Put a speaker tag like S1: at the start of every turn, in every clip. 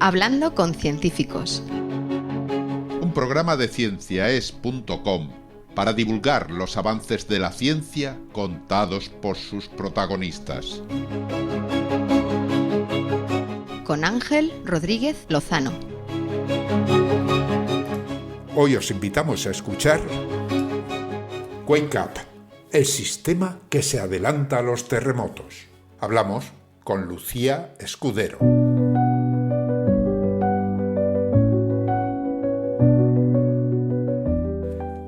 S1: Hablando con científicos.
S2: Un programa de cienciaes.com para divulgar los avances de la ciencia contados por sus protagonistas.
S1: Con Ángel Rodríguez Lozano.
S3: Hoy os invitamos a escuchar Wake Up, el sistema que se adelanta a los terremotos. Hablamos con Lucía Escudero.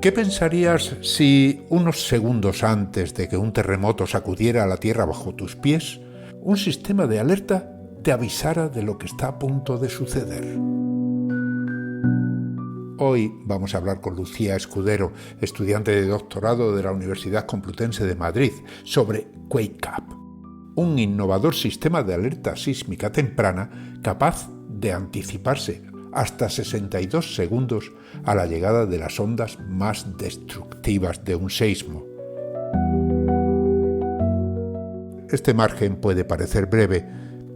S3: ¿Qué pensarías si unos segundos antes de que un terremoto sacudiera la tierra bajo tus pies, un sistema de alerta te avisara de lo que está a punto de suceder? Hoy vamos a hablar con Lucía Escudero, estudiante de doctorado de la Universidad Complutense de Madrid, sobre Wake Up, un innovador sistema de alerta sísmica temprana capaz de anticiparse hasta 62 segundos a la llegada de las ondas más destructivas de un seísmo. Este margen puede parecer breve,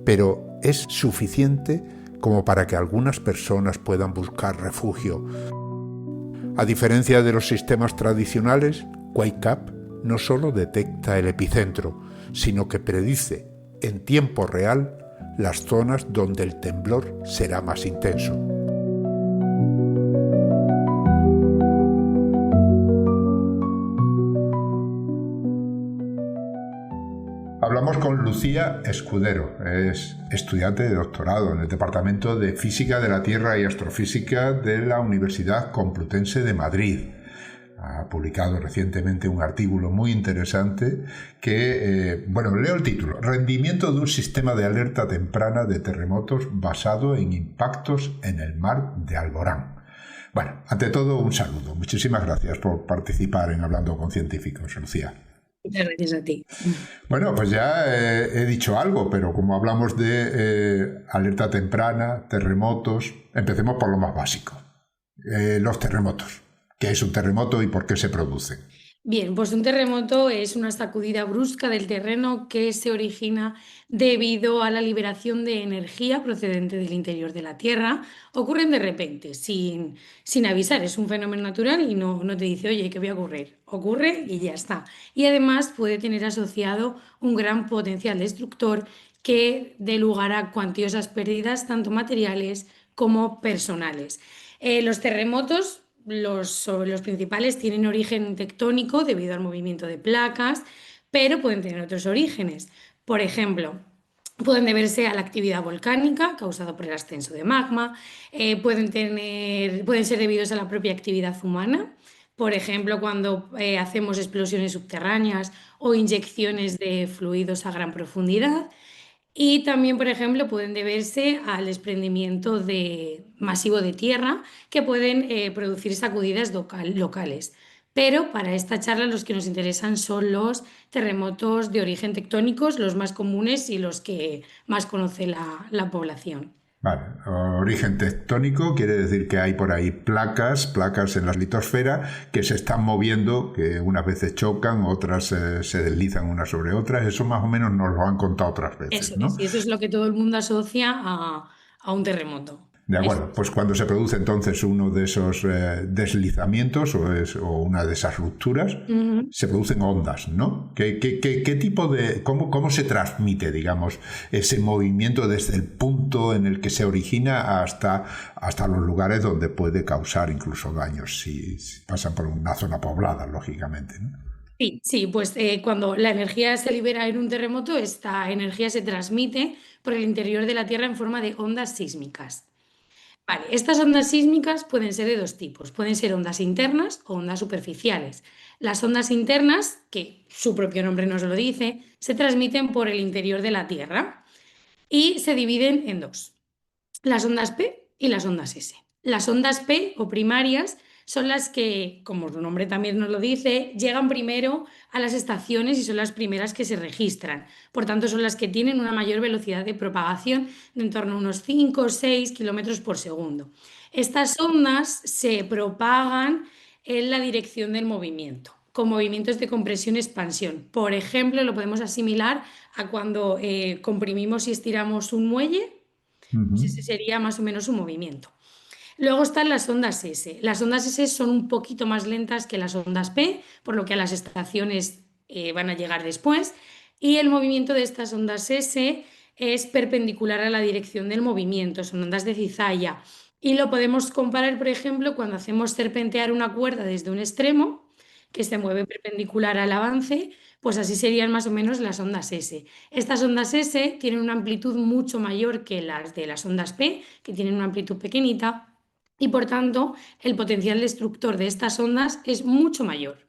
S3: pero es suficiente como para que algunas personas puedan buscar refugio. A diferencia de los sistemas tradicionales, Wake Up no solo detecta el epicentro, sino que predice en tiempo real las zonas donde el temblor será más intenso. Hablamos con Lucía Escudero, es estudiante de doctorado en el Departamento de Física de la Tierra y Astrofísica de la Universidad Complutense de Madrid. Ha publicado recientemente un artículo muy interesante que, leo el título: Rendimiento de un sistema de alerta temprana de terremotos basado en impactos en el mar de Alborán. Bueno, ante todo, un saludo. Muchísimas gracias por participar en Hablando con Científicos, Lucía.
S4: Muchas gracias a ti.
S3: Bueno, pues ya he dicho algo, pero como hablamos de alerta temprana, terremotos, empecemos por lo más básico. Los terremotos. ¿Qué es un terremoto y por qué se produce?
S4: Bien, pues un terremoto es una sacudida brusca del terreno que se origina debido a la liberación de energía procedente del interior de la Tierra. Ocurren de repente, sin avisar. Es un fenómeno natural y no te dice, oye, ¿qué voy a ocurrir? Ocurre y ya está. Y además puede tener asociado un gran potencial destructor que dé lugar a cuantiosas pérdidas, tanto materiales como personales. Los terremotos, los principales, tienen origen tectónico debido al movimiento de placas, pero pueden tener otros orígenes. Por ejemplo, pueden deberse a la actividad volcánica causada por el ascenso de magma, pueden ser debidos a la propia actividad humana. Por ejemplo, cuando hacemos explosiones subterráneas o inyecciones de fluidos a gran profundidad. Y también, por ejemplo, pueden deberse al desprendimiento masivo de tierra que pueden producir sacudidas locales. Pero para esta charla los que nos interesan son los terremotos de origen tectónicos, los más comunes y los que más conoce la población.
S3: Vale, origen tectónico quiere decir que hay por ahí placas en la litosfera que se están moviendo, que unas veces chocan, otras se deslizan unas sobre otras. Eso más o menos nos lo han contado otras veces,
S4: Eso
S3: ¿no?
S4: es, y eso es lo que todo el mundo asocia a un terremoto.
S3: De acuerdo, pues cuando se produce entonces uno de esos deslizamientos o una de esas rupturas, se producen ondas, ¿no? ¿Qué tipo de, cómo se transmite, digamos, ese movimiento desde el punto en el que se origina hasta los lugares donde puede causar incluso daños si pasan por una zona poblada, lógicamente, ¿no?
S4: Sí, pues cuando la energía se libera en un terremoto, esta energía se transmite por el interior de la Tierra en forma de ondas sísmicas. Vale, estas ondas sísmicas pueden ser de dos tipos, pueden ser ondas internas o ondas superficiales. Las ondas internas, que su propio nombre nos lo dice, se transmiten por el interior de la Tierra y se dividen en dos: las ondas P y las ondas S. Las ondas P o primarias son las que, como su nombre también nos lo dice, llegan primero a las estaciones y son las primeras que se registran. Por tanto, son las que tienen una mayor velocidad de propagación de en torno a unos 5 o 6 kilómetros por segundo. Estas ondas se propagan en la dirección del movimiento, con movimientos de compresión-expansión. Por ejemplo, lo podemos asimilar a cuando comprimimos y estiramos un muelle. Pues ese sería más o menos su movimiento. Luego están las ondas S. Las ondas S son un poquito más lentas que las ondas P, por lo que a las estaciones van a llegar después. Y el movimiento de estas ondas S es perpendicular a la dirección del movimiento, son ondas de cizalla. Y lo podemos comparar, por ejemplo, cuando hacemos serpentear una cuerda desde un extremo, que se mueve perpendicular al avance, pues así serían más o menos las ondas S. Estas ondas S tienen una amplitud mucho mayor que las de las ondas P, que tienen una amplitud pequeñita, y por tanto el potencial destructor de estas ondas es mucho mayor.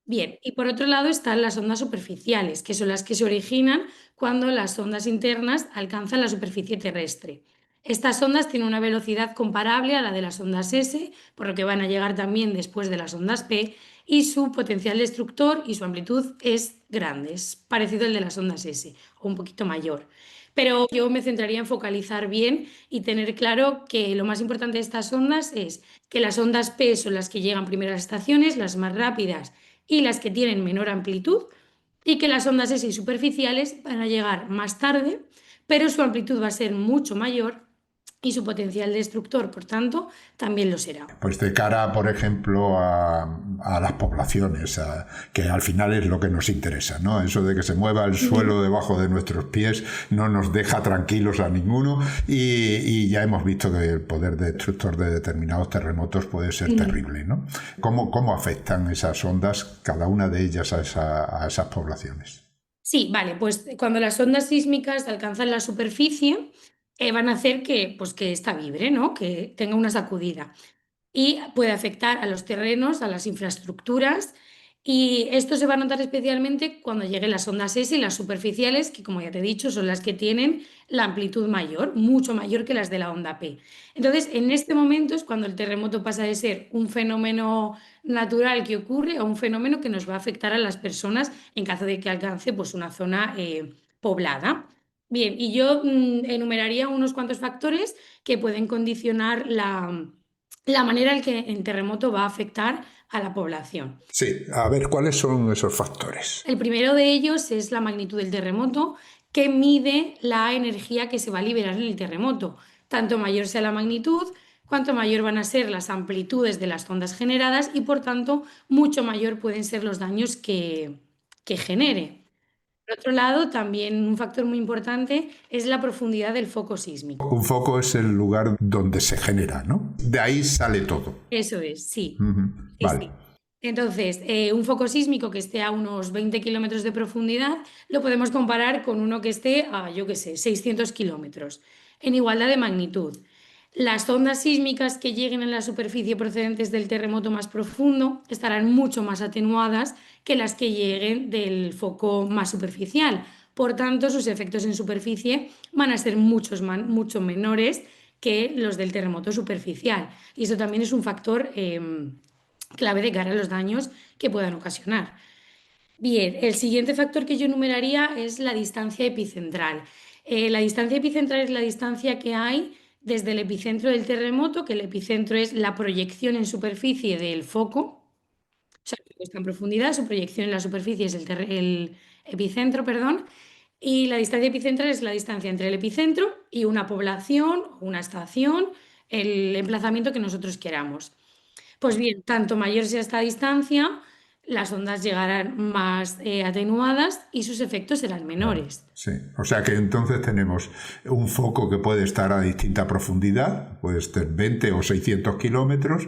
S4: Bien, y por otro lado están las ondas superficiales, que son las que se originan cuando las ondas internas alcanzan la superficie terrestre. Estas ondas tienen una velocidad comparable a la de las ondas S, por lo que van a llegar también después de las ondas P, y su potencial destructor y su amplitud es grande, es parecido al de las ondas S, o un poquito mayor. Pero yo me centraría en focalizar bien y tener claro que lo más importante de estas ondas es que las ondas P son las que llegan primero a las estaciones, las más rápidas y las que tienen menor amplitud, y que las ondas S superficiales van a llegar más tarde, pero su amplitud va a ser mucho mayor y su potencial destructor, por tanto, también lo será.
S3: Pues de cara, por ejemplo, a las poblaciones, que al final es lo que nos interesa, ¿no? Eso de que se mueva el suelo debajo de nuestros pies no nos deja tranquilos a ninguno, y ya hemos visto que el poder destructor de determinados terremotos puede ser terrible, ¿no? ¿Cómo afectan esas ondas, cada una de ellas, a esas poblaciones?
S4: Sí, vale, pues cuando las ondas sísmicas alcanzan la superficie, van a hacer que esta vibre, ¿no? Que tenga una sacudida. Y puede afectar a los terrenos, a las infraestructuras, y esto se va a notar especialmente cuando lleguen las ondas S y las superficiales, que como ya te he dicho, son las que tienen la amplitud mayor, mucho mayor que las de la onda P. Entonces, en este momento es cuando el terremoto pasa de ser un fenómeno natural que ocurre a un fenómeno que nos va a afectar a las personas en caso de que alcance pues, una zona poblada. Bien, y yo enumeraría unos cuantos factores que pueden condicionar la manera en que el terremoto va a afectar a la población.
S3: Sí, a ver, ¿cuáles son esos factores?
S4: El primero de ellos es la magnitud del terremoto, que mide la energía que se va a liberar en el terremoto. Tanto mayor sea la magnitud, cuanto mayor van a ser las amplitudes de las ondas generadas y, por tanto, mucho mayor pueden ser los daños que genere. Por otro lado, también un factor muy importante es la profundidad del foco sísmico.
S3: Un foco es el lugar donde se genera, ¿no? De ahí sale todo.
S4: Eso es, sí. Sí,
S3: Vale.
S4: sí. Entonces, un foco sísmico que esté a unos 20 kilómetros de profundidad lo podemos comparar con uno que esté a, 600 kilómetros, en igualdad de magnitud. Las ondas sísmicas que lleguen a la superficie procedentes del terremoto más profundo estarán mucho más atenuadas que las que lleguen del foco más superficial. Por tanto, sus efectos en superficie van a ser mucho menores que los del terremoto superficial. Y eso también es un factor clave de cara a los daños que puedan ocasionar. Bien, el siguiente factor que yo enumeraría es la distancia epicentral. La distancia epicentral es la distancia que hay desde el epicentro del terremoto, que el epicentro es la proyección en superficie del foco, o sea, está en profundidad, su proyección en la superficie es el epicentro, y la distancia epicentral es la distancia entre el epicentro y una población, una estación, el emplazamiento que nosotros queramos. Pues bien, tanto mayor sea esta distancia, las ondas llegarán más atenuadas y sus efectos serán menores.
S3: Sí, o sea que entonces tenemos un foco que puede estar a distinta profundidad, puede estar 20 o 600 kilómetros,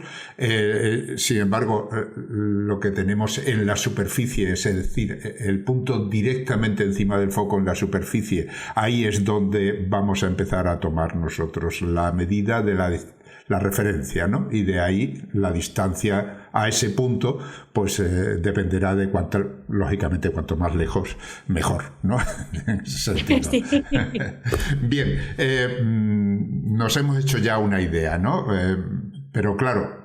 S3: sin embargo, lo que tenemos en la superficie, es decir, el punto directamente encima del foco en la superficie, ahí es donde vamos a empezar a tomar nosotros la medida de la referencia, ¿no? Y de ahí la distancia a ese punto, pues dependerá de lógicamente, cuanto más lejos, mejor, ¿no? En ese sentido.
S4: Sí.
S3: Bien, nos hemos hecho ya una idea, ¿no? Pero claro,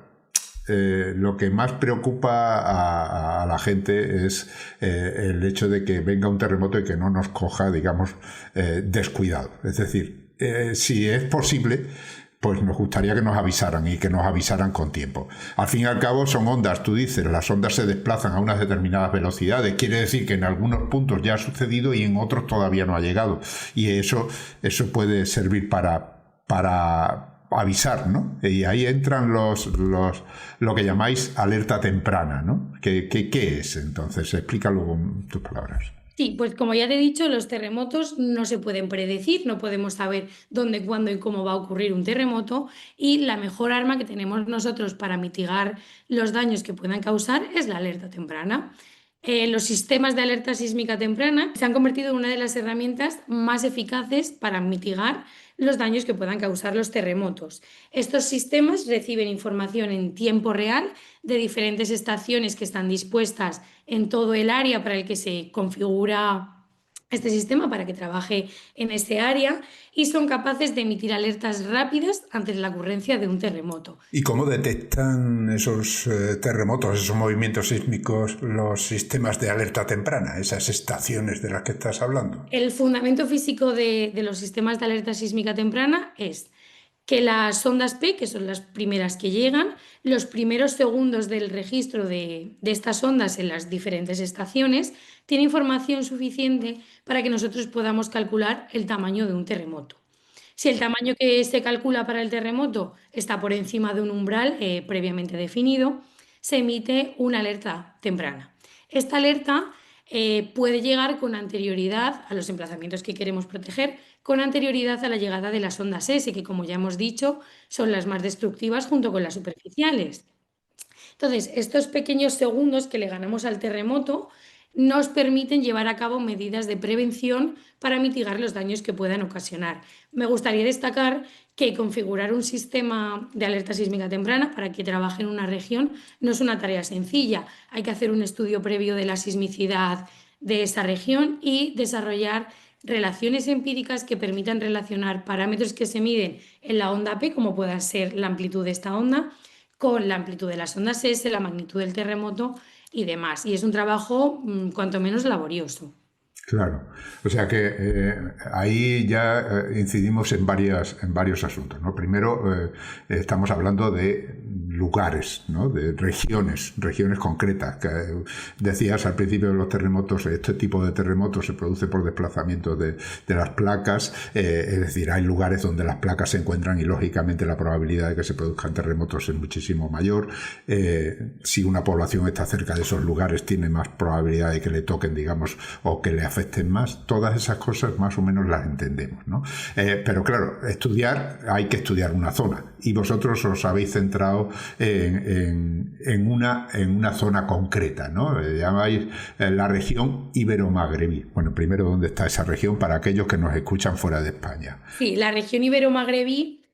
S3: lo que más preocupa a la gente es el hecho de que venga un terremoto y que no nos coja, digamos, descuidado. Es decir, si es posible, pues nos gustaría que nos avisaran y que nos avisaran con tiempo. Al fin y al cabo son ondas, tú dices, las ondas se desplazan a unas determinadas velocidades, quiere decir que en algunos puntos ya ha sucedido y en otros todavía no ha llegado, y eso puede servir para para avisar, ¿no? Y ahí entran lo que llamáis alerta temprana, ¿no? ¿Qué es entonces? Explícalo con tus palabras.
S4: Sí, pues como ya te he dicho, los terremotos no se pueden predecir, no podemos saber dónde, cuándo y cómo va a ocurrir un terremoto, y la mejor arma que tenemos nosotros para mitigar los daños que puedan causar es la alerta temprana. Los sistemas de alerta sísmica temprana se han convertido en una de las herramientas más eficaces para mitigar los daños que puedan causar los terremotos. Estos sistemas reciben información en tiempo real de diferentes estaciones que están dispuestas en todo el área para el que se configura este sistema para que trabaje en ese área, y son capaces de emitir alertas rápidas ante la ocurrencia de un terremoto.
S3: ¿Y cómo detectan esos terremotos, esos movimientos sísmicos, los sistemas de alerta temprana, esas estaciones de las que estás hablando?
S4: El fundamento físico de los sistemas de alerta sísmica temprana es que las ondas P, que son las primeras que llegan, los primeros segundos del registro de estas ondas en las diferentes estaciones, tiene información suficiente para que nosotros podamos calcular el tamaño de un terremoto. Si el tamaño que se calcula para el terremoto está por encima de un umbral previamente definido, se emite una alerta temprana. Esta alerta puede llegar con anterioridad a los emplazamientos que queremos proteger, con anterioridad a la llegada de las ondas S, que como ya hemos dicho, son las más destructivas junto con las superficiales. Entonces, estos pequeños segundos que le ganamos al terremoto nos permiten llevar a cabo medidas de prevención para mitigar los daños que puedan ocasionar. Me gustaría destacar que configurar un sistema de alerta sísmica temprana para que trabaje en una región no es una tarea sencilla. Hay que hacer un estudio previo de la sismicidad de esa región y desarrollar relaciones empíricas que permitan relacionar parámetros que se miden en la onda P, como pueda ser la amplitud de esta onda, con la amplitud de las ondas S, la magnitud del terremoto y demás. Y es un trabajo cuanto menos laborioso.
S3: Claro, o sea que ahí ya incidimos en varios asuntos, ¿no? Primero estamos hablando de lugares, ¿no? De regiones concretas. Que, decías al principio de los terremotos, este tipo de terremotos se produce por desplazamiento de las placas, es decir, hay lugares donde las placas se encuentran y lógicamente la probabilidad de que se produzcan terremotos es muchísimo mayor. Si una población está cerca de esos lugares tiene más probabilidad de que le toquen, digamos, o que le afecten más. Todas esas cosas más o menos las entendemos, ¿no? Pero claro, hay que estudiar una zona, y vosotros os habéis centrado en una zona concreta, ¿no? Llamáis la región ibero-magrebí. Bueno, primero, ¿dónde está esa región para aquellos que nos escuchan fuera de España?
S4: Sí, la región ibero-magrebí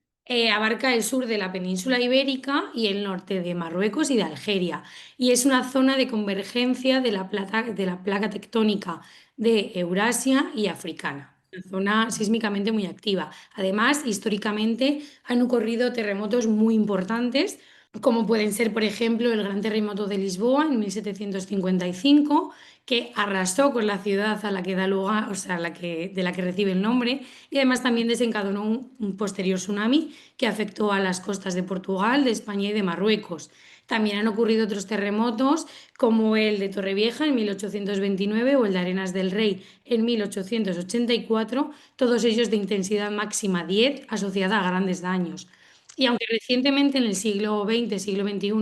S4: abarca el sur de la península ibérica y el norte de Marruecos y de Algeria, y es una zona de convergencia de la placa tectónica de Eurasia y africana, una zona sísmicamente muy activa. Además, históricamente han ocurrido terremotos muy importantes, como pueden ser, por ejemplo, el Gran Terremoto de Lisboa en 1755, que arrasó con la ciudad a la que da lugar, o sea, de la que recibe el nombre, y además también desencadenó un posterior tsunami que afectó a las costas de Portugal, de España y de Marruecos. También han ocurrido otros terremotos como el de Torrevieja en 1829 o el de Arenas del Rey en 1884, todos ellos de intensidad máxima 10 asociada a grandes daños. Y aunque recientemente en el siglo XX, siglo XXI,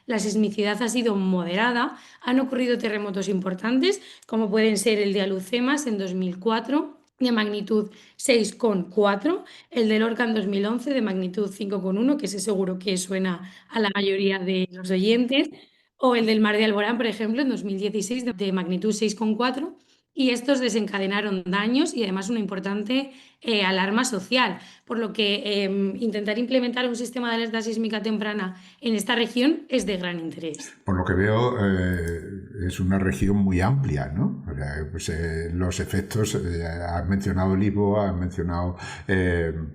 S4: la sismicidad ha sido moderada, han ocurrido terremotos importantes, como pueden ser el de Alucemas en 2004, de magnitud 6,4, el de Lorca en 2011, de magnitud 5,1, que ese seguro que suena a la mayoría de los oyentes, o el del Mar de Alborán, por ejemplo, en 2016, de magnitud 6,4, y estos desencadenaron daños y además una importante alarma social, por lo que intentar implementar un sistema de alerta sísmica temprana en esta región es de gran interés.
S3: Por lo que veo, es una región muy amplia, ¿no? O sea, pues, los efectos, has mencionado Lisboa, has mencionado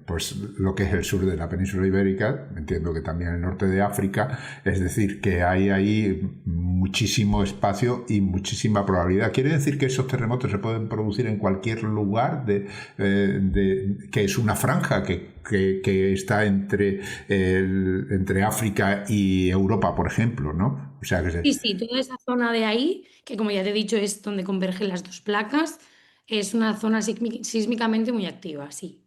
S3: pues lo que es el sur de la península ibérica, entiendo que también el norte de África, es decir, que hay ahí muchísimo espacio y muchísima probabilidad. ¿Quiere decir que esos terremotos se pueden producir en cualquier lugar que es una franja que está entre África y Europa, por ejemplo, ¿no? O sea,
S4: Sí, toda esa zona de ahí, que como ya te he dicho es donde convergen las dos placas, es una zona sísmicamente muy activa, sí.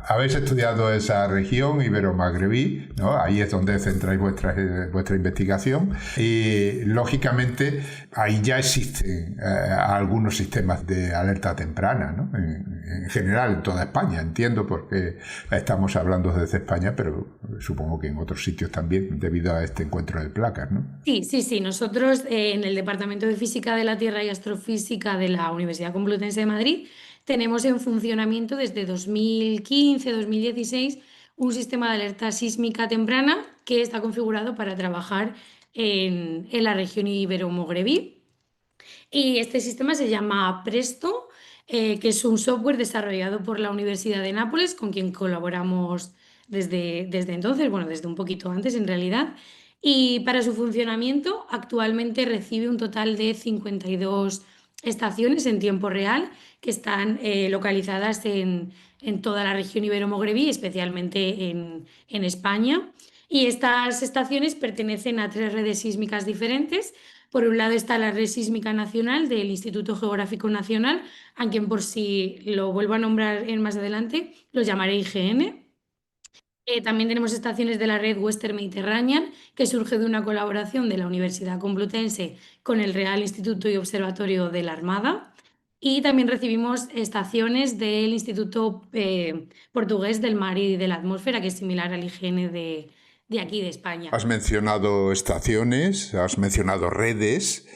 S3: Habéis estudiado esa región ibero-magrebí, ¿no? Ahí es donde centráis vuestra investigación y, lógicamente, ahí ya existen algunos sistemas de alerta temprana, ¿no? En general, en toda España, entiendo, porque estamos hablando desde España, pero supongo que en otros sitios también, debido a este encuentro de placas, ¿no?
S4: Sí. Nosotros en el Departamento de Física de la Tierra y Astrofísica de la Universidad Complutense de Madrid tenemos en funcionamiento desde 2015-2016 un sistema de alerta sísmica temprana que está configurado para trabajar en la región ibero-mogrebí. Y este sistema se llama Presto, que es un software desarrollado por la Universidad de Nápoles, con quien colaboramos desde entonces, bueno, desde un poquito antes en realidad. Y para su funcionamiento actualmente recibe un total de 52 estaciones en tiempo real que están localizadas en toda la región ibero-mogrebí, especialmente en España. Y estas estaciones pertenecen a 3 redes sísmicas diferentes. Por un lado está la Red Sísmica Nacional del Instituto Geográfico Nacional, a quien, por si lo vuelvo a nombrar más adelante, lo llamaré IGN. También tenemos estaciones de la red Western Mediterranean, que surge de una colaboración de la Universidad Complutense con el Real Instituto y Observatorio de la Armada. Y también recibimos estaciones del Instituto Portugués del Mar y de la Atmósfera, que es similar al IGN de aquí de España.
S3: Has mencionado estaciones, has mencionado redes.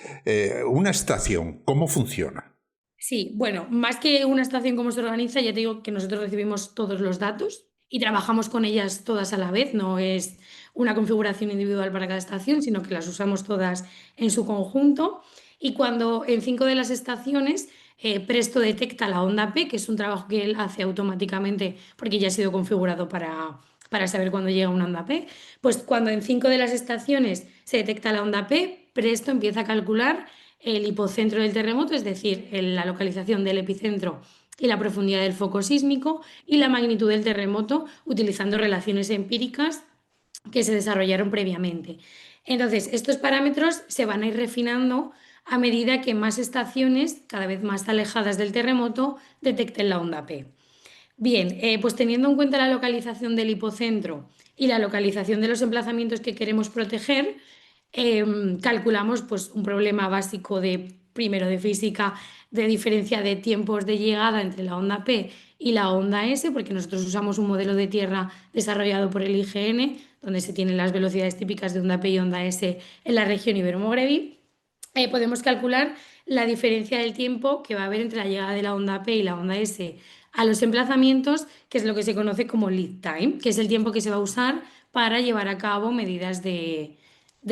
S3: Una estación, ¿cómo funciona?
S4: Sí, bueno, más que una estación cómo se organiza, ya te digo que nosotros recibimos todos los datos y trabajamos con ellas todas a la vez, no es una configuración individual para cada estación, sino que las usamos todas en su conjunto. Y cuando en 5 de las estaciones Presto detecta la onda P, que es un trabajo que él hace automáticamente porque ya ha sido configurado para saber cuándo llega una onda P, pues cuando en 5 de las estaciones se detecta la onda P, Presto empieza a calcular el hipocentro del terremoto, es decir, la localización del epicentro y la profundidad del foco sísmico y la magnitud del terremoto utilizando relaciones empíricas que se desarrollaron previamente. Entonces, estos parámetros se van a ir refinando a medida que más estaciones, cada vez más alejadas del terremoto, detecten la onda P. Bien, pues teniendo en cuenta la localización del hipocentro y la localización de los emplazamientos que queremos proteger, calculamos pues, un problema básico primero de física, de diferencia de tiempos de llegada entre la onda P y la onda S, porque nosotros usamos un modelo de tierra desarrollado por el IGN, donde se tienen las velocidades típicas de onda P y onda S en la región ibero-mogrebí. Podemos calcular la diferencia del tiempo que va a haber entre la llegada de la onda P y la onda S a los emplazamientos, que es lo que se conoce como lead time, que es el tiempo que se va a usar para llevar a cabo medidas de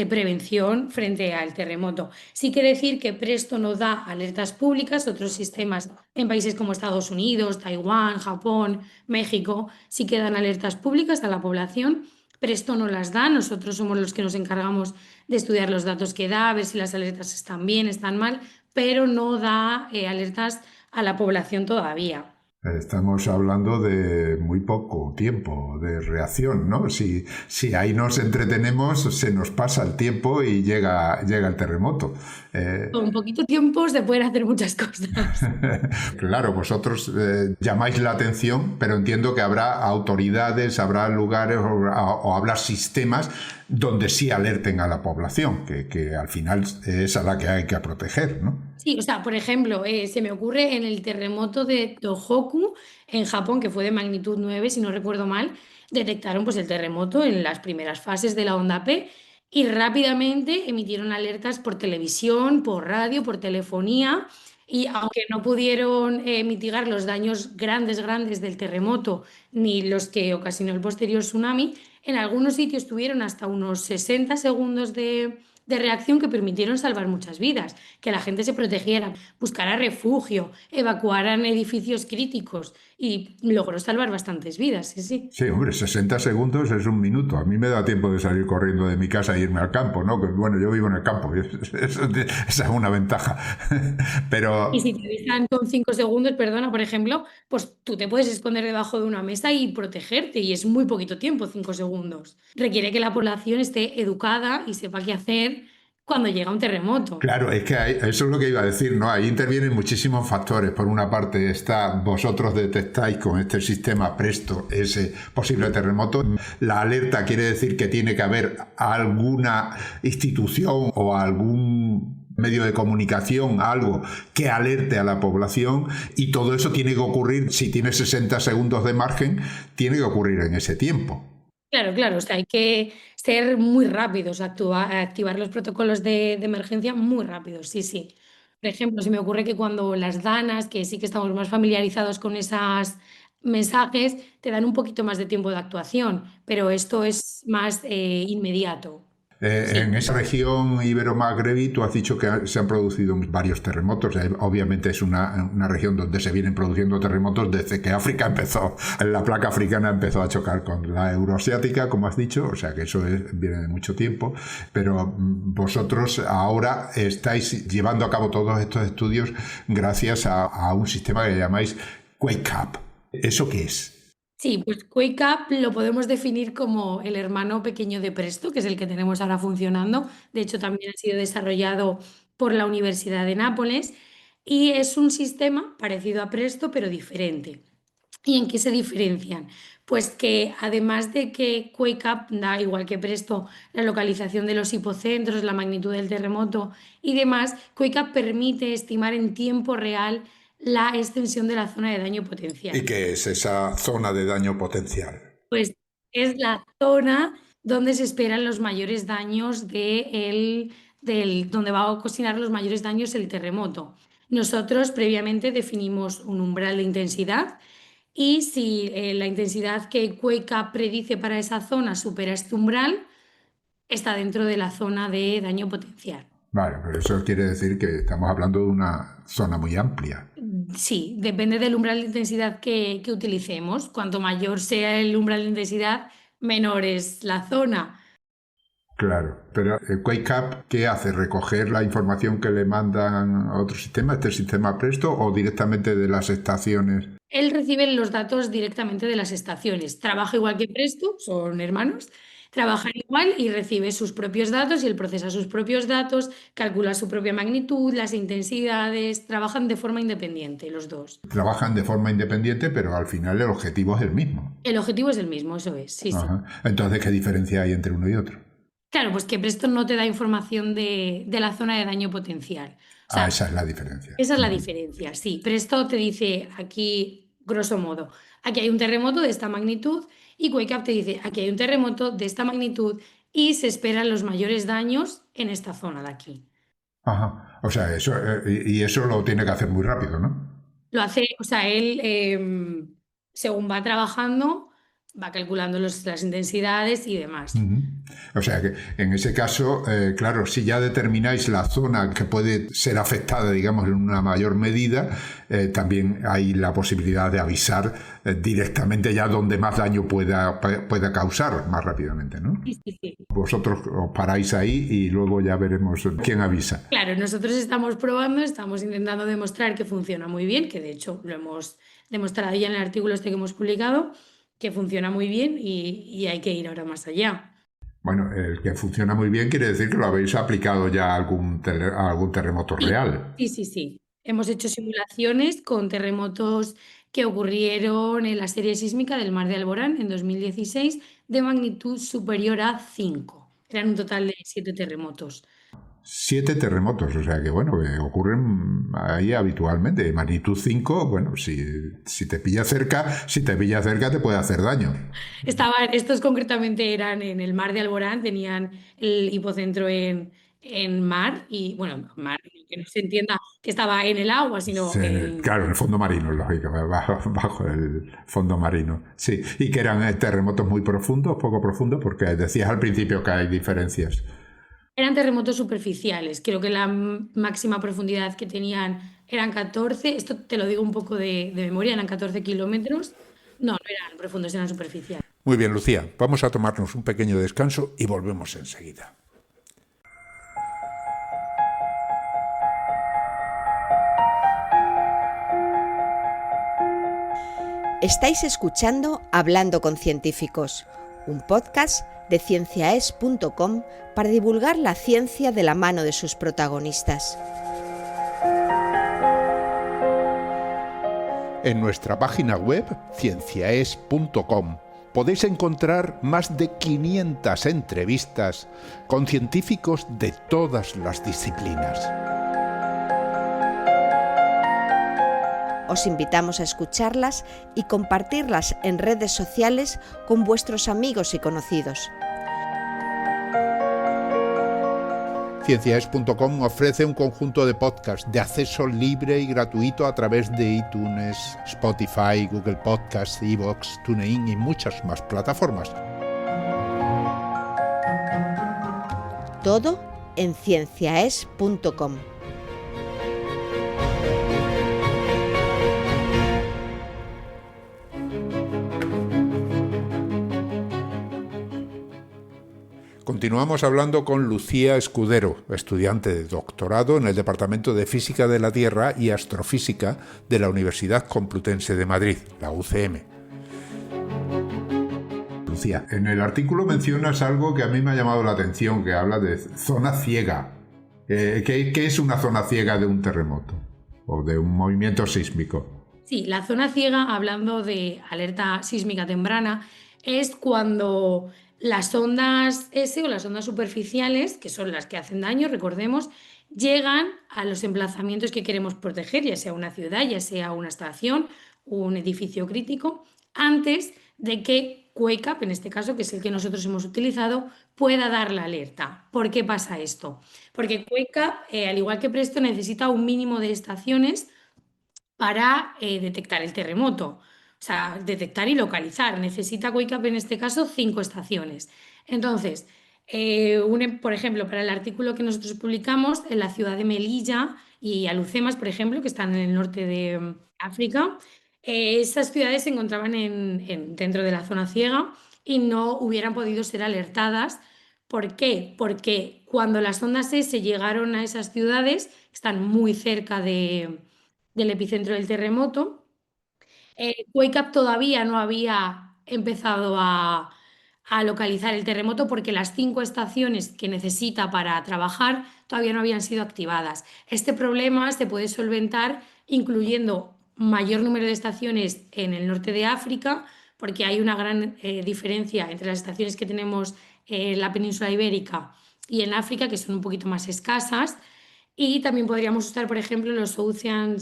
S4: prevención frente al terremoto. Sí quiere decir que Presto no da alertas públicas, otros sistemas en países como Estados Unidos, Taiwán, Japón, México, sí que dan alertas públicas a la población. Presto no las da, nosotros somos los que nos encargamos de estudiar los datos que da, a ver si las alertas están bien, están mal, pero no da alertas a la población todavía.
S3: Estamos hablando de muy poco tiempo de reacción, ¿no? Si ahí nos entretenemos, se nos pasa el tiempo y llega el terremoto.
S4: Con poquito tiempo se pueden hacer muchas cosas.
S3: Claro, vosotros llamáis la atención, pero entiendo que habrá autoridades, habrá lugares o habrá sistemas donde sí alerten a la población, que al final es a la que hay que proteger, ¿no?
S4: Sí, o sea, por ejemplo, se me ocurre en el terremoto de Tohoku en Japón, que fue de magnitud 9, si no recuerdo mal, detectaron pues el terremoto en las primeras fases de la onda P y rápidamente emitieron alertas por televisión, por radio, por telefonía y aunque no pudieron mitigar los daños grandes del terremoto ni los que ocasionó el posterior tsunami, en algunos sitios tuvieron hasta unos 60 segundos de reacción que permitieron salvar muchas vidas, que la gente se protegiera, buscara refugio, evacuaran edificios críticos y logró salvar bastantes vidas, sí.
S3: Sí, hombre, 60 segundos es un minuto. A mí me da tiempo de salir corriendo de mi casa e irme al campo, ¿no? Que, bueno, yo vivo en el campo, esa es una ventaja. Pero...
S4: Y si te avisan con 5 segundos, perdona, por ejemplo, pues tú te puedes esconder debajo de una mesa y protegerte, y es muy poquito tiempo, 5 segundos. Requiere que la población esté educada y sepa qué hacer cuando llega un terremoto.
S3: Claro, es que eso es lo que iba a decir, ¿no? Ahí intervienen muchísimos factores. Por una parte está, vosotros detectáis con este sistema Presto ese posible terremoto. La alerta quiere decir que tiene que haber alguna institución o algún medio de comunicación, algo que alerte a la población, y todo eso tiene que ocurrir, si tiene 60 segundos de margen, tiene que ocurrir en ese tiempo.
S4: Claro, o sea, hay que ser muy rápidos, activar los protocolos de emergencia muy rápidos, sí. Por ejemplo, se me ocurre que cuando las DANAs, que sí que estamos más familiarizados con esos mensajes, te dan un poquito más de tiempo de actuación, pero esto es más inmediato. Sí.
S3: En esa región ibero-magrebí, tú has dicho que se han producido varios terremotos. Obviamente es una región donde se vienen produciendo terremotos desde que África empezó, la placa africana empezó a chocar con la euroasiática, como has dicho, o sea que eso viene de mucho tiempo. Pero vosotros ahora estáis llevando a cabo todos estos estudios gracias a un sistema que llamáis Quake Up. ¿Eso qué es?
S4: Sí, pues Quake Up lo podemos definir como el hermano pequeño de Presto, que es el que tenemos ahora funcionando. De hecho, también ha sido desarrollado por la Universidad de Nápoles y es un sistema parecido a Presto, pero diferente. ¿Y en qué se diferencian? Pues que además de que Quake Up da, igual que Presto, la localización de los hipocentros, la magnitud del terremoto y demás, Quake Up permite estimar en tiempo real la extensión de la zona de daño potencial.
S3: ¿Y qué es esa zona de daño potencial?
S4: Pues es la zona donde se esperan los mayores daños donde va a ocasionar los mayores daños el terremoto. Nosotros previamente definimos un umbral de intensidad y si la intensidad que Quake Up predice para esa zona supera este umbral, está dentro de la zona de daño potencial.
S3: Vale, pero eso quiere decir que estamos hablando de una zona muy amplia.
S4: Sí, depende del umbral de intensidad que utilicemos. Cuanto mayor sea el umbral de intensidad, menor es la zona.
S3: Claro, pero el Quake Up, ¿qué hace? ¿Recoger la información que le mandan a otro sistema, este sistema Presto, o directamente de las estaciones?
S4: Él recibe los datos directamente de las estaciones. Trabaja igual que Presto, son hermanos. Trabajan igual y recibe sus propios datos y él procesa sus propios datos, calcula su propia magnitud, las intensidades, trabajan de forma independiente los dos.
S3: Trabajan de forma independiente, pero al final el objetivo es el mismo.
S4: El objetivo es el mismo, eso es, sí.
S3: Entonces, ¿qué diferencia hay entre uno y otro?
S4: Claro, pues que Presto no te da información de la zona de daño potencial. O sea,
S3: esa es la diferencia.
S4: Esa es la diferencia, sí. Presto te dice aquí, grosso modo, aquí hay un terremoto de esta magnitud y Quake Up te dice aquí hay un terremoto de esta magnitud y se esperan los mayores daños en esta zona de aquí.
S3: Ajá. O sea, eso, y eso lo tiene que hacer muy rápido, ¿no?
S4: Lo hace, o sea, él según va trabajando, va calculando las intensidades y demás.
S3: O sea que en ese caso, claro, si ya determináis la zona que puede ser afectada, digamos, en una mayor medida, también hay la posibilidad de avisar directamente ya donde más daño pueda causar más rápidamente, ¿no?
S4: Sí.
S3: Vosotros os paráis ahí y luego ya veremos quién avisa.
S4: Claro, nosotros estamos probando, estamos intentando demostrar que funciona muy bien, que de hecho lo hemos demostrado ya en el artículo este que hemos publicado, que funciona muy bien y hay que ir ahora más allá.
S3: Bueno, el que funciona muy bien quiere decir que lo habéis aplicado ya a algún terremoto real.
S4: Sí. Hemos hecho simulaciones con terremotos que ocurrieron en la serie sísmica del Mar de Alborán en 2016 de magnitud superior a 5. Eran un total de 7 terremotos.
S3: 7 terremotos, o sea que bueno, que ocurren ahí habitualmente. Magnitud 5, bueno, si te pilla cerca te puede hacer daño.
S4: Estos concretamente eran en el Mar de Alborán, tenían el hipocentro en mar y, bueno, mar, que no se entienda que estaba en el agua, sino
S3: sí, claro, en el fondo marino, lógicamente, bajo el fondo marino. Sí, y que eran terremotos muy profundos, poco profundos, porque decías al principio que hay diferencias.
S4: Eran terremotos superficiales, creo que la máxima profundidad que tenían eran 14, esto te lo digo un poco de memoria, eran 14 kilómetros. No eran profundos, eran superficiales.
S3: Muy bien, Lucía, vamos a tomarnos un pequeño descanso y volvemos enseguida.
S1: Estáis escuchando Hablando con Científicos, un podcast de cienciaes.com para divulgar la ciencia de la mano de sus protagonistas.
S2: En nuestra página web, cienciaes.com, podéis encontrar más de 500 entrevistas con científicos de todas las disciplinas.
S1: Os invitamos a escucharlas y compartirlas en redes sociales con vuestros amigos y conocidos.
S2: Cienciaes.com ofrece un conjunto de podcasts de acceso libre y gratuito a través de iTunes, Spotify, Google Podcasts, iVoox, TuneIn y muchas más plataformas.
S1: Todo en cienciaes.com.
S2: Continuamos hablando con Lucía Escudero, estudiante de doctorado en el Departamento de Física de la Tierra y Astrofísica de la Universidad Complutense de Madrid, la UCM.
S3: Lucía, en el artículo mencionas algo que a mí me ha llamado la atención, que habla de zona ciega. ¿Qué es una zona ciega de un terremoto o de un movimiento sísmico?
S4: Sí, la zona ciega, hablando de alerta sísmica temprana, es cuando las ondas S o las ondas superficiales, que son las que hacen daño, recordemos, llegan a los emplazamientos que queremos proteger, ya sea una ciudad, ya sea una estación, un edificio crítico, antes de que Wake Up, en este caso, que es el que nosotros hemos utilizado, pueda dar la alerta. ¿Por qué pasa esto? Porque Wake Up, al igual que Presto, necesita un mínimo de estaciones para detectar el terremoto. O sea, detectar y localizar. Necesita Wake Up en este caso 5 estaciones. Entonces, por ejemplo, para el artículo que nosotros publicamos en la ciudad de Melilla y Alucemas, por ejemplo, que están en el norte de África, esas ciudades se encontraban dentro de la zona ciega y no hubieran podido ser alertadas. ¿Por qué? Porque cuando las ondas S llegaron a esas ciudades, están muy cerca del epicentro del terremoto, Wake Up todavía no había empezado a localizar el terremoto porque las 5 estaciones que necesita para trabajar todavía no habían sido activadas. Este problema se puede solventar incluyendo mayor número de estaciones en el norte de África, porque hay una gran diferencia entre las estaciones que tenemos en la península ibérica y en África, que son un poquito más escasas. Y también podríamos usar, por ejemplo, los Ocean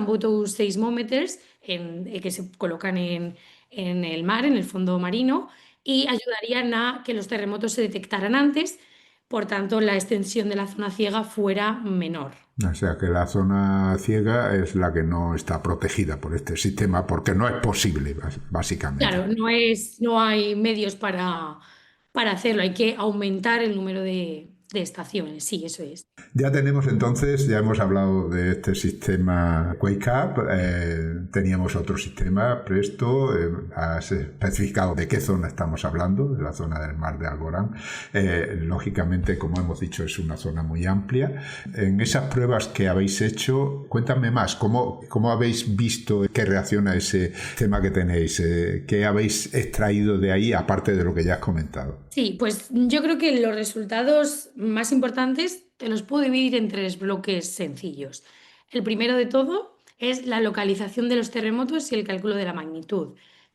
S4: Bottom Seismometers que se colocan en el mar, en el fondo marino, y ayudarían a que los terremotos se detectaran antes, por tanto, la extensión de la zona ciega fuera menor.
S3: O sea que la zona ciega es la que no está protegida por este sistema, porque no es posible, básicamente.
S4: Claro, no hay medios para hacerlo, hay que aumentar el número de estaciones, sí, eso es.
S3: Ya hemos hablado de este sistema Wake Up, teníamos otro sistema, Presto, has especificado de qué zona estamos hablando, de la zona del mar de Alborán. Lógicamente, como hemos dicho, es una zona muy amplia. En esas pruebas que habéis hecho, cuéntame más, ¿cómo habéis visto qué reacciona ese tema que tenéis? ¿Qué habéis extraído de ahí, aparte de lo que ya has comentado?
S4: Sí, pues yo creo que los resultados más importantes te los puedo dividir en 3 bloques sencillos. El primero de todo es la localización de los terremotos y el cálculo de la magnitud.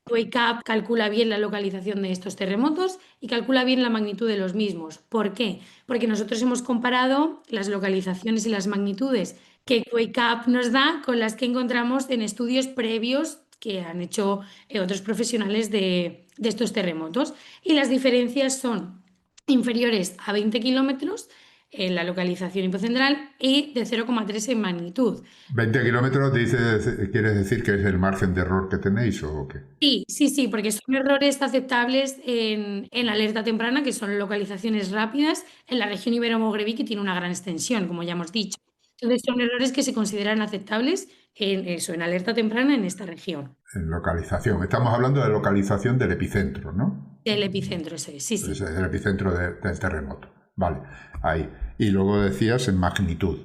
S4: Wake Up calcula bien la localización de estos terremotos y calcula bien la magnitud de los mismos. ¿Por qué? Porque nosotros hemos comparado las localizaciones y las magnitudes que Wake Up nos da con las que encontramos en estudios previos que han hecho otros profesionales de estos terremotos. Y las diferencias son inferiores a 20 kilómetros en la localización hipocentral y de 0,3 en magnitud.
S3: 20 kilómetros ¿quieres decir que es el margen de error que tenéis o qué?
S4: Sí, porque son errores aceptables en la alerta temprana, que son localizaciones rápidas en la región ibero-mogrebí, que tiene una gran extensión, como ya hemos dicho. Entonces son errores que se consideran aceptables en alerta temprana en esta región.
S3: En localización. Estamos hablando de localización del epicentro, ¿no?
S4: Del epicentro, sí.
S3: Es el epicentro del terremoto. Vale, ahí. Y luego decías en magnitud.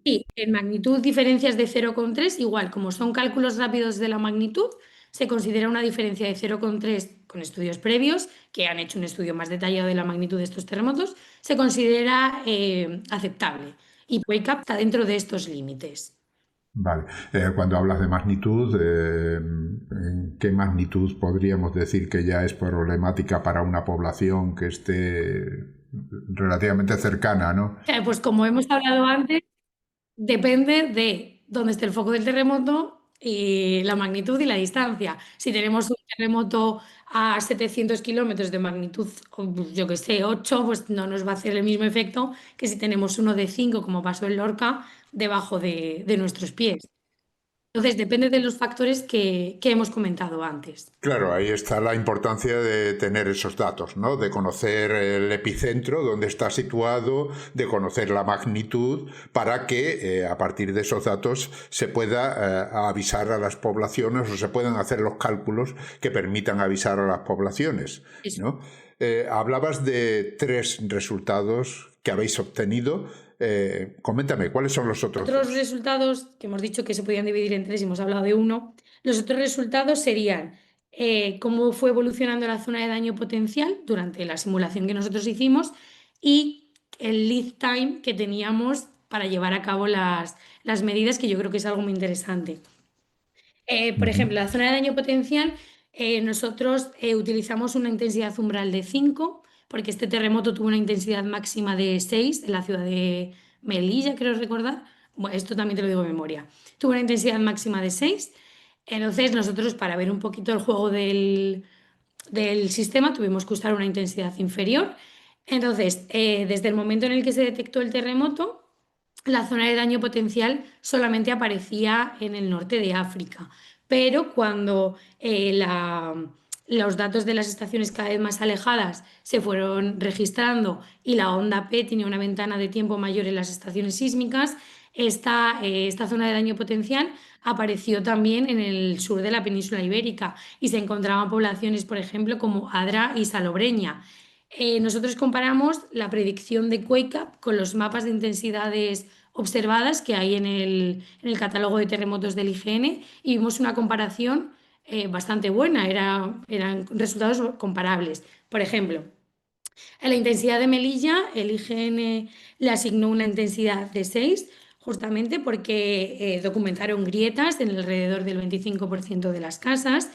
S4: Sí, en magnitud diferencias de 0,3, igual como son cálculos rápidos de la magnitud, se considera una diferencia de 0,3 con estudios previos, que han hecho un estudio más detallado de la magnitud de estos terremotos, se considera aceptable. Y Wake Up está dentro de estos límites.
S3: Vale. Cuando hablas de magnitud, ¿en qué magnitud podríamos decir que ya es problemática para una población que esté relativamente cercana, ¿no?
S4: Pues como hemos hablado antes, depende de dónde esté el foco del terremoto y la magnitud y la distancia. Si tenemos un terremoto a 700 kilómetros de magnitud, yo que sé, 8, pues no nos va a hacer el mismo efecto que si tenemos uno de 5, como pasó en Lorca, debajo de nuestros pies. Entonces, depende de los factores que hemos comentado antes.
S2: Claro, ahí está la importancia de tener esos datos, ¿no? De conocer el epicentro, dónde está situado, de conocer la magnitud, para que a partir de esos datos se pueda avisar a las poblaciones o se puedan hacer los cálculos que permitan avisar a las poblaciones, ¿no? Hablabas de 3 resultados que habéis obtenido. Coméntame, ¿cuáles son los otros
S4: Otros
S2: 2?
S4: resultados que hemos dicho que se podían dividir en 3 y hemos hablado de uno. Los otros resultados serían cómo fue evolucionando la zona de daño potencial durante la simulación que nosotros hicimos y el lead time que teníamos para llevar a cabo las medidas, que yo creo que es algo muy interesante. Por ejemplo, la zona de daño potencial, nosotros utilizamos una intensidad umbral de 5, porque este terremoto tuvo una intensidad máxima de 6 en la ciudad de Melilla, creo recordar. Bueno, esto también te lo digo de memoria. Tuvo una intensidad máxima de 6. Entonces, nosotros, para ver un poquito el juego del sistema, tuvimos que usar una intensidad inferior. Entonces, desde el momento en el que se detectó el terremoto, la zona de daño potencial solamente aparecía en el norte de África, pero cuando los datos de las estaciones cada vez más alejadas se fueron registrando y la onda P tenía una ventana de tiempo mayor en las estaciones sísmicas, esta zona de daño potencial apareció también en el sur de la península ibérica y se encontraban poblaciones, por ejemplo, como Adra y Salobreña. Nosotros comparamos la predicción de QuakeUp con los mapas de intensidades observadas que hay en el catálogo de terremotos del IGN y vimos una comparación bastante buena, eran resultados comparables. Por ejemplo, a la intensidad de Melilla, el IGN le asignó una intensidad de 6, justamente porque documentaron grietas en alrededor del 25% de las casas.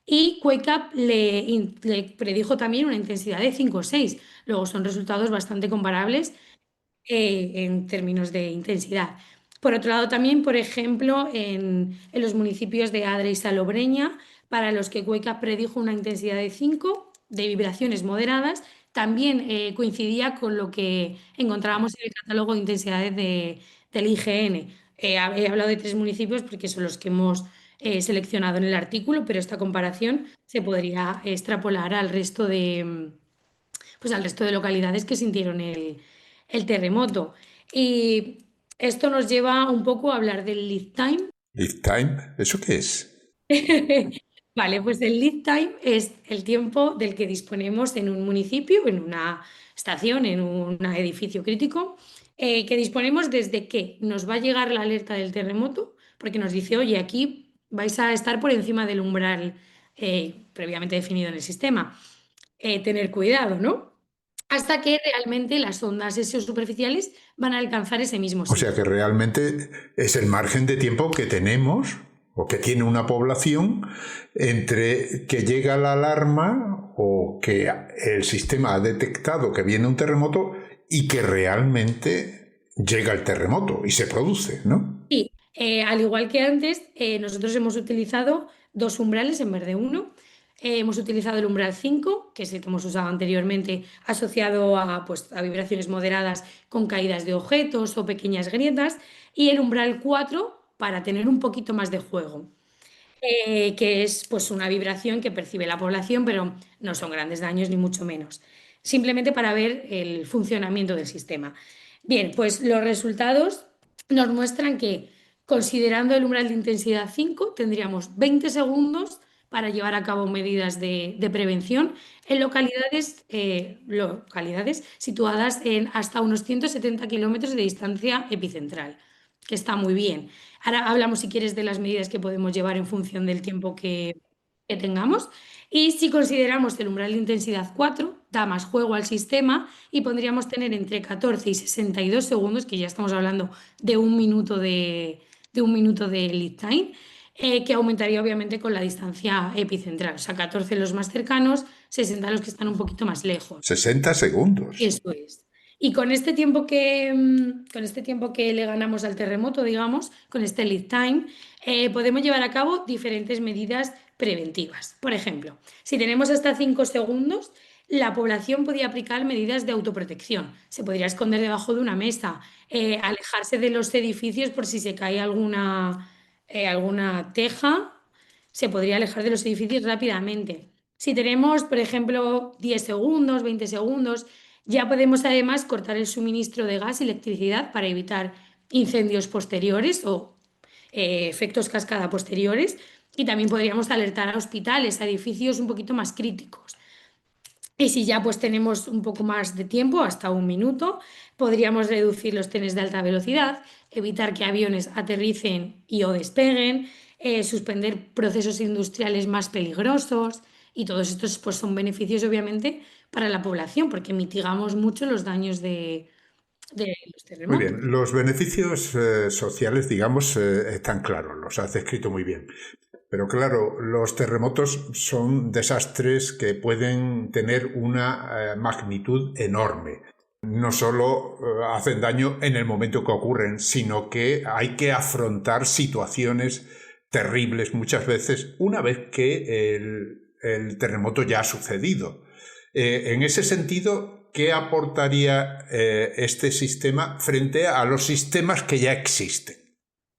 S4: Y QuakeUp le predijo también una intensidad de 5 o 6. Luego son resultados bastante comparables en términos de intensidad. Por otro lado, también, por ejemplo, en los municipios de Adra y Salobreña, para los que QuakeUp predijo una intensidad de 5, de vibraciones moderadas, también coincidía con lo que encontrábamos en el catálogo de intensidades del IGN. He hablado de 3 municipios porque son los que hemos seleccionado en el artículo, pero esta comparación se podría extrapolar pues al resto de localidades que sintieron el terremoto. Y esto nos lleva un poco a hablar del lead time.
S2: ¿Lead time? ¿Eso qué es?
S4: Vale, pues el lead time es el tiempo del que disponemos en un municipio, en una estación, en un edificio crítico, que disponemos desde que nos va a llegar la alerta del terremoto, porque nos dice, oye, aquí vais a estar por encima del umbral previamente definido en el sistema. Tener cuidado, ¿no? Hasta que realmente las ondas superficiales van a alcanzar ese mismo
S2: O sea
S4: sitio.
S2: que realmente es el margen de tiempo que tenemos o que tiene una población entre que llega la alarma o que el sistema ha detectado que viene un terremoto y que realmente llega el terremoto y se produce, ¿no?
S4: Y al igual que antes, nosotros hemos utilizado 2 umbrales en vez de uno. Hemos utilizado el umbral 5, que es el que hemos usado anteriormente, asociado pues, a vibraciones moderadas con caídas de objetos o pequeñas grietas, y el umbral 4 para tener un poquito más de juego, que es pues, una vibración que percibe la población, pero no son grandes daños ni mucho menos, simplemente para ver el funcionamiento del sistema. Bien, pues los resultados nos muestran que, considerando el umbral de intensidad 5, tendríamos 20 segundos para llevar a cabo medidas de prevención en localidades situadas en hasta unos 170 kilómetros de distancia epicentral, que está muy bien. Ahora hablamos, si quieres, de las medidas que podemos llevar en función del tiempo que que tengamos. Y si consideramos el umbral de intensidad 4, da más juego al sistema y podríamos tener entre 14 y 62 segundos, que ya estamos hablando de un minuto de lead time, que aumentaría obviamente con la distancia epicentral. O sea, 14 los más cercanos, 60 los que están un poquito más lejos.
S3: 60 segundos.
S4: Eso es. Y con este tiempo que le ganamos al terremoto, digamos, con este lead time, podemos llevar a cabo diferentes medidas preventivas. Por ejemplo, si tenemos hasta 5 segundos, la población podría aplicar medidas de autoprotección. Se podría esconder debajo de una mesa, alejarse de los edificios por si se cae alguna teja, se podría alejar de los edificios rápidamente. Si tenemos, por ejemplo, 10 segundos, 20 segundos, ya podemos además cortar el suministro de gas y electricidad para evitar incendios posteriores o efectos cascada posteriores, y también podríamos alertar a hospitales, a edificios un poquito más críticos. Y si ya pues tenemos un poco más de tiempo, hasta un minuto, podríamos reducir los trenes de alta velocidad, evitar que aviones aterricen y o despeguen, suspender procesos industriales más peligrosos, y todos estos pues son beneficios obviamente para la población porque mitigamos mucho los daños de los
S3: Muy
S4: terremotos.
S3: bien, los beneficios sociales, digamos, están claros, los has descrito muy bien. Pero claro, los terremotos son desastres que pueden tener una magnitud enorme. No solo hacen daño en el momento que ocurren, sino que hay que afrontar situaciones terribles muchas veces una vez que el terremoto ya ha sucedido. En ese sentido, ¿qué aportaría este sistema frente a los sistemas que ya existen?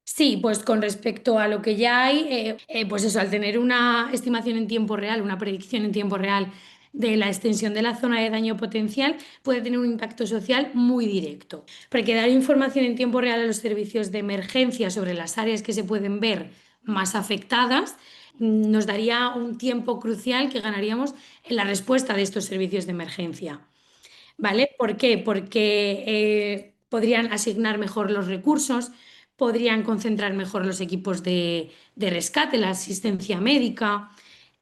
S4: Sí, pues con respecto a lo que ya hay, pues eso, al tener una estimación en tiempo real, una predicción en tiempo real de la extensión de la zona de daño potencial, puede tener un impacto social muy directo. Porque dar información en tiempo real a los servicios de emergencia sobre las áreas que se pueden ver más afectadas nos daría un tiempo crucial que ganaríamos en la respuesta de estos servicios de emergencia. ¿Vale? ¿Por qué? Porque podrían asignar mejor los recursos, podrían concentrar mejor los equipos de rescate, la asistencia médica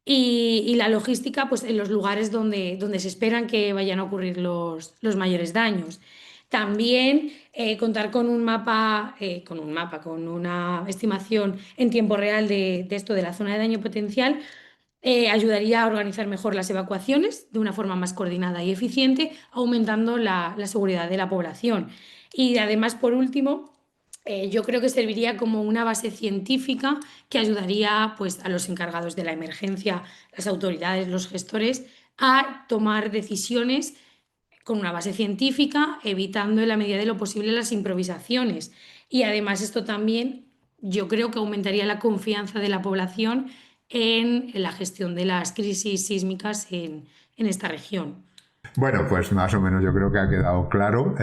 S4: y la logística pues, en los lugares donde se esperan que vayan a ocurrir los mayores daños. También contar con una estimación en tiempo real de esto de la zona de daño potencial ayudaría a organizar mejor las evacuaciones de una forma más coordinada y eficiente, aumentando la seguridad de la población. Y además, por último, yo creo que serviría como una base científica que ayudaría pues, a los encargados de la emergencia, las autoridades, los gestores, a tomar decisiones con una base científica, evitando en la medida de lo posible las improvisaciones. Y además esto también yo creo que aumentaría la confianza de la población en la gestión de las crisis sísmicas en esta región.
S3: Bueno, pues más o menos yo creo que ha quedado claro.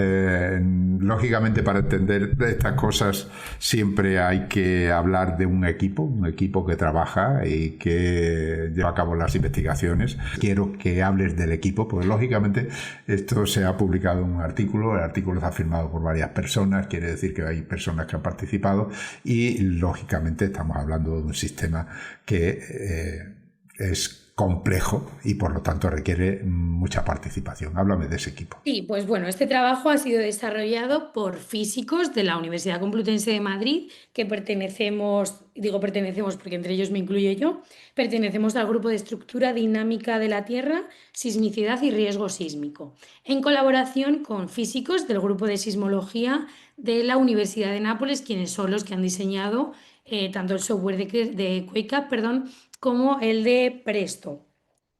S3: Lógicamente, para entender estas cosas siempre hay que hablar de un equipo que trabaja y que lleva a cabo las investigaciones. Quiero que hables del equipo, pues lógicamente esto se ha publicado en un artículo, el artículo está firmado por varias personas, quiere decir que hay personas que han participado y lógicamente estamos hablando de un sistema que es complejo y por lo tanto requiere mucha participación. Háblame de ese equipo.
S4: Sí, pues bueno, este trabajo ha sido desarrollado por físicos de la Universidad Complutense de Madrid, que pertenecemos porque entre ellos me incluyo yo, pertenecemos al grupo de estructura dinámica de la Tierra, sismicidad y riesgo sísmico, en colaboración con físicos del grupo de sismología de la Universidad de Nápoles, quienes son los que han diseñado tanto el software de QuakeUp, como el de Presto.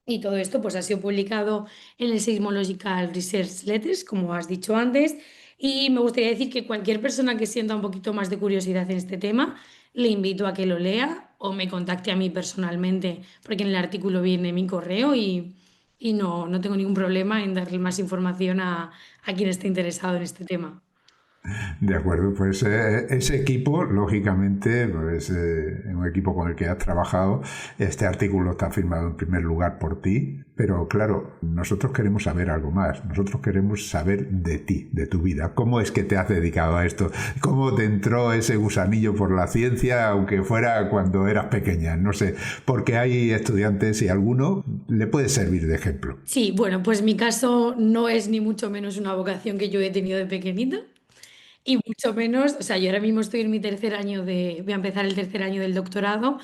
S4: Y todo esto pues, ha sido publicado en el Seismological Research Letters, como has dicho antes. Y me gustaría decir que cualquier persona que sienta un poquito más de curiosidad en este tema, le invito a que lo lea o me contacte a mí personalmente, porque en el artículo viene mi correo y no tengo ningún problema en darle más información a quien esté interesado en este tema.
S3: De acuerdo, pues ese equipo, lógicamente, pues un equipo con el que has trabajado, este artículo está firmado en primer lugar por ti, pero claro, nosotros queremos saber algo más, nosotros queremos saber de ti, de tu vida, cómo es que te has dedicado a esto, cómo te entró ese gusanillo por la ciencia, aunque fuera cuando eras pequeña, no sé, porque hay estudiantes y alguno le puede servir de ejemplo.
S4: Sí, bueno, pues mi caso no es ni mucho menos una vocación que yo he tenido de pequeñita. Y mucho menos, o sea, yo ahora mismo estoy en mi voy a empezar el tercer año del doctorado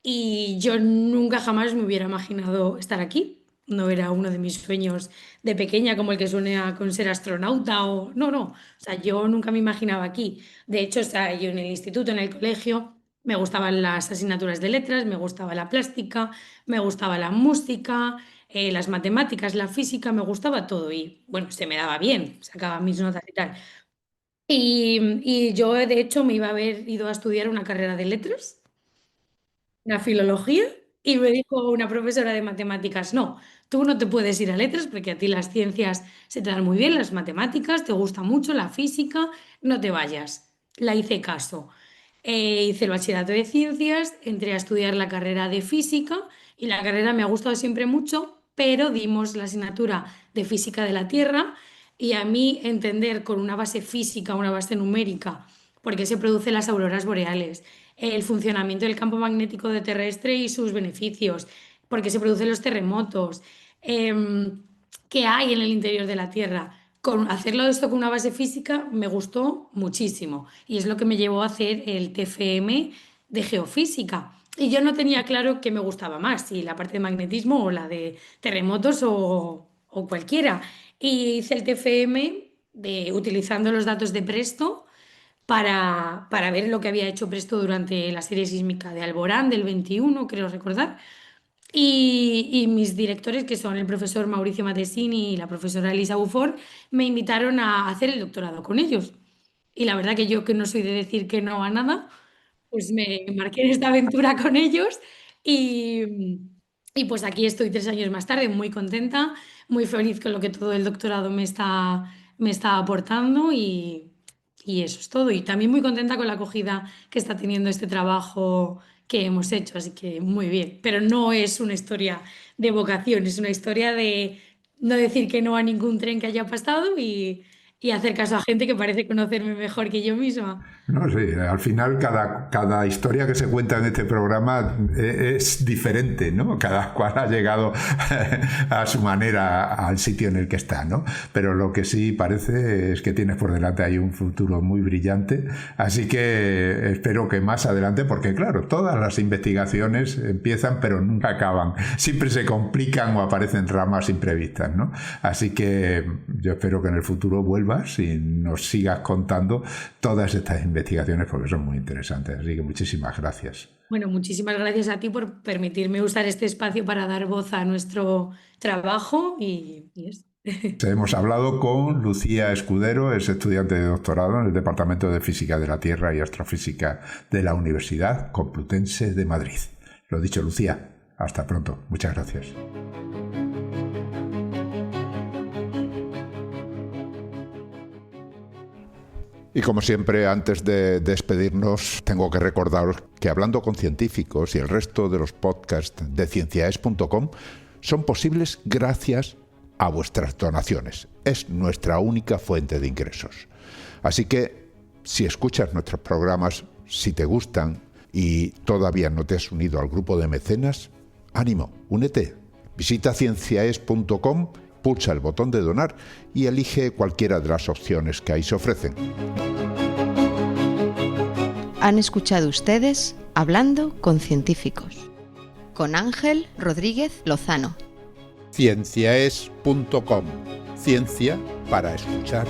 S4: y yo nunca jamás me hubiera imaginado estar aquí. No era uno de mis sueños de pequeña como el que sueña con ser astronauta o... No, no, o sea, yo nunca me imaginaba aquí. De hecho, o sea, yo en el instituto, en el colegio, me gustaban las asignaturas de letras, me gustaba la plástica, me gustaba la música, las matemáticas, la física, me gustaba todo y bueno, se me daba bien, sacaba mis notas y tal. Y yo, de hecho, me iba a haber ido a estudiar una carrera de letras, una filología, y me dijo una profesora de matemáticas, no, tú no te puedes ir a letras porque a ti las ciencias se te dan muy bien, las matemáticas, te gusta mucho, la física, no te vayas. La hice caso. Hice el bachillerato de ciencias, entré a estudiar la carrera de física y la carrera me ha gustado siempre mucho, pero dimos la asignatura de física de la Tierra y a mí entender con una base física, una base numérica, por qué se producen las auroras boreales, el funcionamiento del campo magnético terrestre y sus beneficios, por qué se producen los terremotos, qué hay en el interior de la Tierra. Hacerlo esto con una base física me gustó muchísimo y es lo que me llevó a hacer el TFM de geofísica. Y yo no tenía claro qué me gustaba más, si la parte de magnetismo o la de terremotos o cualquiera. Y hice el TFM utilizando los datos de Presto para ver lo que había hecho Presto durante la serie sísmica de Alborán del 21, creo recordar. Y mis directores, que son el profesor Mauricio Matesini y la profesora Elisa Bufort, me invitaron a hacer el doctorado con ellos. Y la verdad que yo, que no soy de decir que no a nada, pues me embarqué en esta aventura con ellos y, y pues aquí estoy 3 años más tarde, muy contenta, muy feliz con lo que todo el doctorado me está aportando y eso es todo. Y también muy contenta con la acogida que está teniendo este trabajo que hemos hecho, así que muy bien. Pero no es una historia de vocación, es una historia de no decir que no a ningún tren que haya pasado y hacer caso a gente que parece conocerme mejor que yo misma.
S3: No, sí, al final cada historia que se cuenta en este programa es diferente, ¿no? Cada cual ha llegado a su manera al sitio en el que está, ¿no? Pero lo que sí parece es que tienes por delante ahí un futuro muy brillante, así que espero que más adelante, porque claro, todas las investigaciones empiezan pero nunca acaban, siempre se complican o aparecen ramas imprevistas, ¿no? Así que yo espero que en el futuro vuelvas y nos sigas contando todas estas investigaciones porque son muy interesantes, así que muchísimas gracias.
S4: Bueno, muchísimas gracias a ti por permitirme usar este espacio para dar voz a nuestro trabajo y eso.
S3: Hemos hablado con Lucía Escudero, es estudiante de doctorado en el Departamento de Física de la Tierra y Astrofísica de la Universidad Complutense de Madrid. Lo dicho, Lucía, hasta pronto. Muchas gracias.
S2: Y como siempre, antes de despedirnos, tengo que recordaros que Hablando con Científicos y el resto de los podcasts de cienciaes.com son posibles gracias a vuestras donaciones. Es nuestra única fuente de ingresos. Así que, si escuchas nuestros programas, si te gustan y todavía no te has unido al grupo de mecenas, ánimo, únete. Visita cienciaes.com, pulsa el botón de donar y elige cualquiera de las opciones que ahí se ofrecen.
S1: Han escuchado ustedes Hablando con Científicos, con Ángel Rodríguez Lozano.
S2: Cienciaes.com. Ciencia para escuchar.